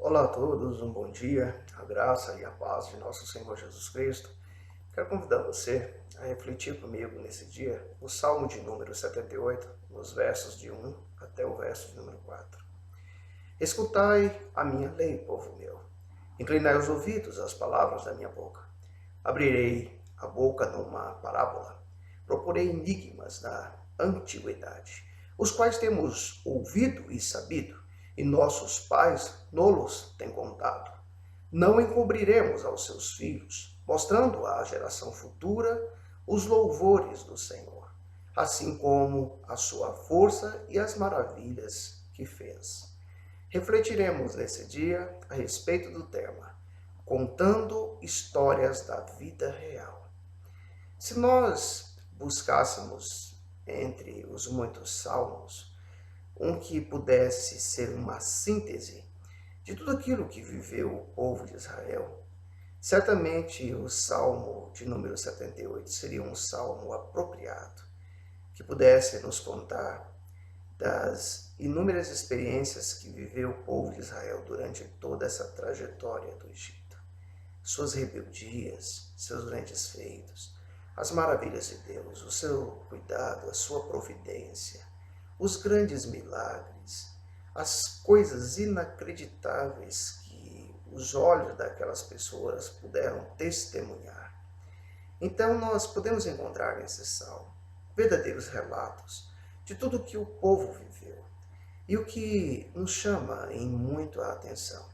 Olá a todos, um bom dia, a graça e a paz de nosso Senhor Jesus Cristo. Quero convidar você a refletir comigo nesse dia o Salmo de número 78, nos versos de 1 até o verso de número 4. Escutai a minha lei, povo meu. Inclinai os ouvidos às palavras da minha boca. Abrirei a boca numa parábola. Procurei enigmas da antiguidade, os quais temos ouvido e sabido, e nossos pais nolos têm contado. Não encobriremos aos seus filhos, mostrando à geração futura os louvores do Senhor, assim como a sua força e as maravilhas que fez. Refletiremos nesse dia a respeito do tema Contando Histórias da Vida Real. Se nós buscássemos entre os muitos salmos um que pudesse ser uma síntese de tudo aquilo que viveu o povo de Israel, certamente o Salmo de número 78 seria um salmo apropriado, que pudesse nos contar das inúmeras experiências que viveu o povo de Israel durante toda essa trajetória do Egito. Suas rebeldias, seus grandes feitos, as maravilhas de Deus, o seu cuidado, a sua providência, os grandes milagres, as coisas inacreditáveis que os olhos daquelas pessoas puderam testemunhar. Então nós podemos encontrar nesse salmo verdadeiros relatos de tudo o que o povo viveu. E o que nos chama em muito a atenção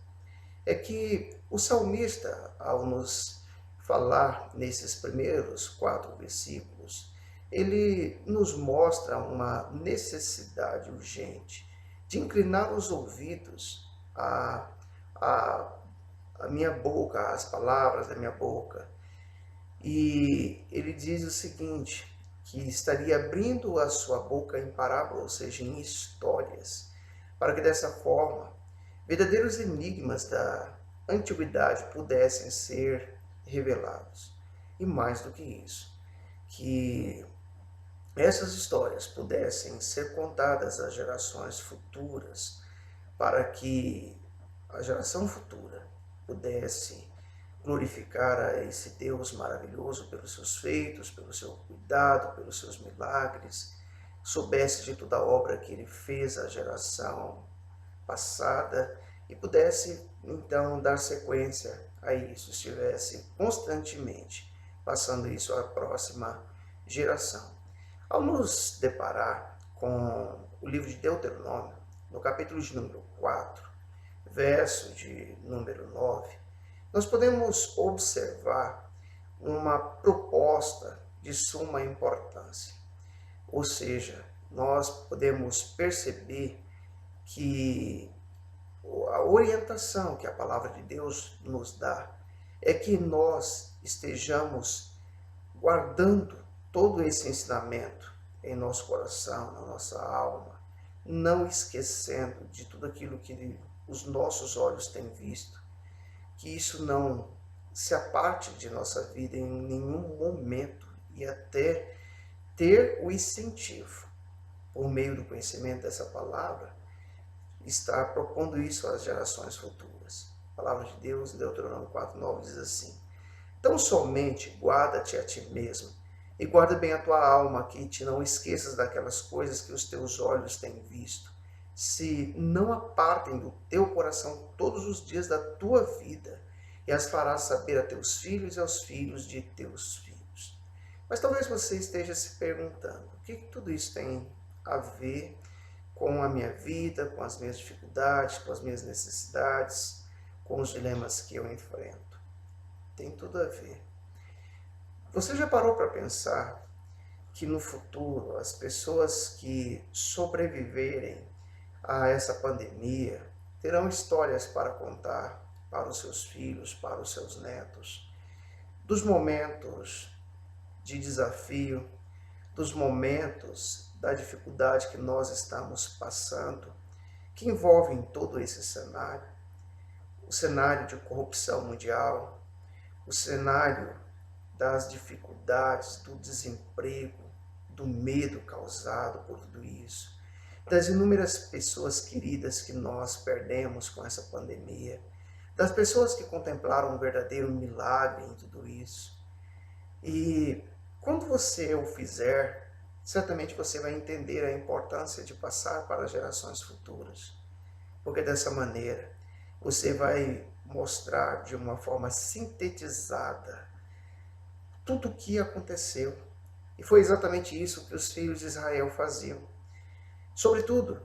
é que o salmista, ao nos falar nesses primeiros 4 versículos, ele nos mostra uma necessidade urgente de inclinar os ouvidos à, à minha boca, às palavras da minha boca. E ele diz o seguinte, que estaria abrindo a sua boca em parábola, ou seja, em histórias, para que dessa forma verdadeiros enigmas da antiguidade pudessem ser revelados. E mais do que isso, que essas histórias pudessem ser contadas às gerações futuras, para que a geração futura pudesse glorificar a esse Deus maravilhoso pelos seus feitos, pelo seu cuidado, pelos seus milagres, soubesse de toda a obra que ele fez à geração passada e pudesse então dar sequência a isso, estivesse constantemente passando isso à próxima geração. Ao nos deparar com o livro de Deuteronômio, no capítulo de número 4, verso de número 9, nós podemos observar uma proposta de suma importância. Ou seja, nós podemos perceber que a orientação que a palavra de Deus nos dá é que nós estejamos guardando todo esse ensinamento em nosso coração, na nossa alma, não esquecendo de tudo aquilo que os nossos olhos têm visto, que isso não se aparte de nossa vida em nenhum momento e até ter o incentivo, por meio do conhecimento dessa palavra, está propondo isso às gerações futuras. A palavra de Deus, em Deuteronômio 4:9, diz assim: Tão somente guarda-te a ti mesmo, e guarda bem a tua alma, que te não esqueças daquelas coisas que os teus olhos têm visto, se não apartem do teu coração todos os dias da tua vida, e as farás saber a teus filhos e aos filhos de teus filhos. Mas talvez você esteja se perguntando, o que tudo isso tem a ver com a minha vida, com as minhas dificuldades, com as minhas necessidades, com os dilemas que eu enfrento? Tem tudo a ver. Você já parou para pensar que no futuro as pessoas que sobreviverem a essa pandemia terão histórias para contar para os seus filhos, para os seus netos, dos momentos de desafio, dos momentos da dificuldade que nós estamos passando, que envolvem todo esse cenário, o cenário de corrupção mundial, o cenário das dificuldades, do desemprego, do medo causado por tudo isso, das inúmeras pessoas queridas que nós perdemos com essa pandemia, das pessoas que contemplaram um verdadeiro milagre em tudo isso. E quando você o fizer, certamente você vai entender a importância de passar para as gerações futuras, porque dessa maneira você vai mostrar de uma forma sintetizada tudo o que aconteceu. E foi exatamente isso que os filhos de Israel faziam. Sobretudo,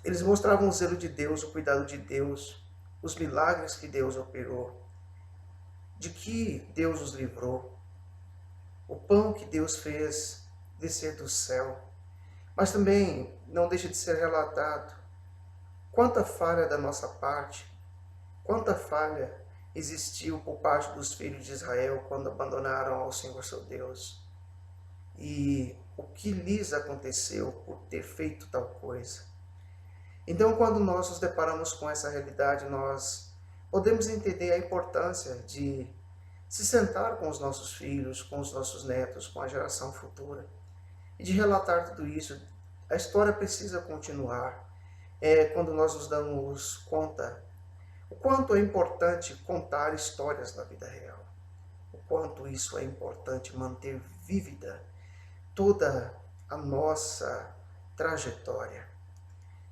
eles mostravam o zelo de Deus, o cuidado de Deus, os milagres que Deus operou, de que Deus os livrou, o pão que Deus fez descer do céu. Mas também não deixa de ser relatado quanta falha da nossa parte, quanta falha existiu por parte dos filhos de Israel quando abandonaram ao Senhor seu Deus. E o que lhes aconteceu por ter feito tal coisa. Então, quando nós nos deparamos com essa realidade, nós podemos entender a importância de se sentar com os nossos filhos, com os nossos netos, com a geração futura, e de relatar tudo isso. A história precisa continuar. Quando nós nos damos conta o quanto é importante contar histórias da vida real, o quanto isso é importante manter vívida toda a nossa trajetória,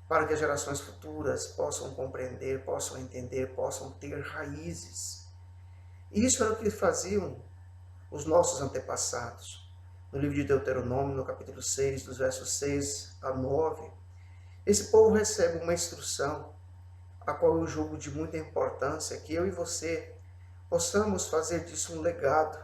para que as gerações futuras possam compreender, possam entender, possam ter raízes. E isso era o que faziam os nossos antepassados. No livro de Deuteronômio, no capítulo 6, dos versos 6 a 9, esse povo recebe uma instrução, a qual eu julgo de muita importância, que eu e você possamos fazer disso um legado,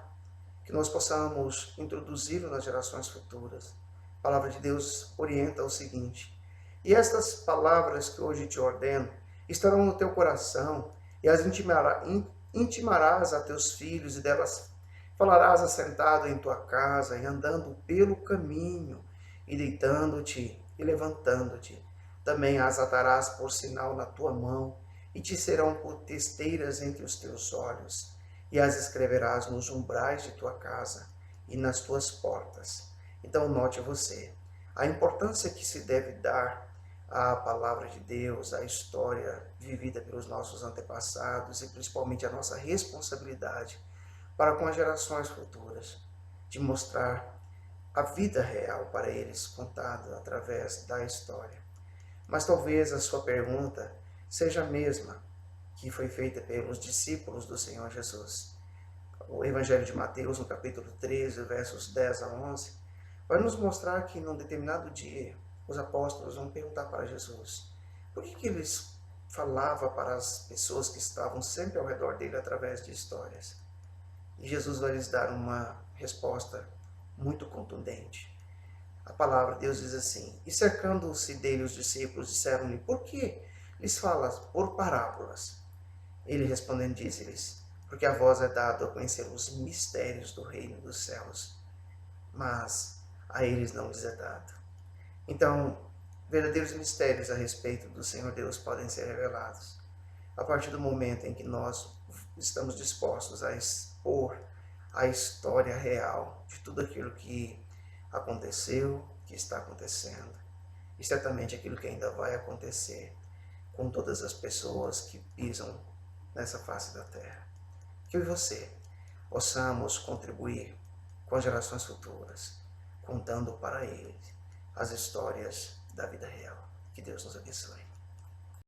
que nós possamos introduzi-lo nas gerações futuras. A palavra de Deus orienta o seguinte: e estas palavras que hoje te ordeno estarão no teu coração, e as intimarás a teus filhos, e delas falarás assentado em tua casa, e andando pelo caminho, e deitando-te e levantando-te. Também as atarás por sinal na tua mão, e te serão por testeiras entre os teus olhos, e as escreverás nos umbrais de tua casa e nas tuas portas. Então note você a importância que se deve dar à palavra de Deus, à história vivida pelos nossos antepassados e principalmente a nossa responsabilidade para com as gerações futuras, de mostrar a vida real para eles contada através da história. Mas talvez a sua pergunta seja a mesma que foi feita pelos discípulos do Senhor Jesus. O Evangelho de Mateus, no capítulo 13, versos 10 a 11, vai nos mostrar que num determinado dia, os apóstolos vão perguntar para Jesus por que eles falavam para as pessoas que estavam sempre ao redor dele através de histórias. E Jesus vai lhes dar uma resposta muito contundente. A palavra de Deus diz assim: e cercando-se dele os discípulos disseram-lhe: por que lhes falas por parábolas? Ele respondendo disse-lhes: porque a vós é dado a conhecer os mistérios do reino dos céus, mas a eles não lhes é dado. Então, verdadeiros mistérios a respeito do Senhor Deus podem ser revelados a partir do momento em que nós estamos dispostos a expor a história real de tudo aquilo que aconteceu, que está acontecendo, e certamente aquilo que ainda vai acontecer com todas as pessoas que pisam nessa face da terra. Que eu e você possamos contribuir com as gerações futuras, contando para eles as histórias da vida real. Que Deus nos abençoe.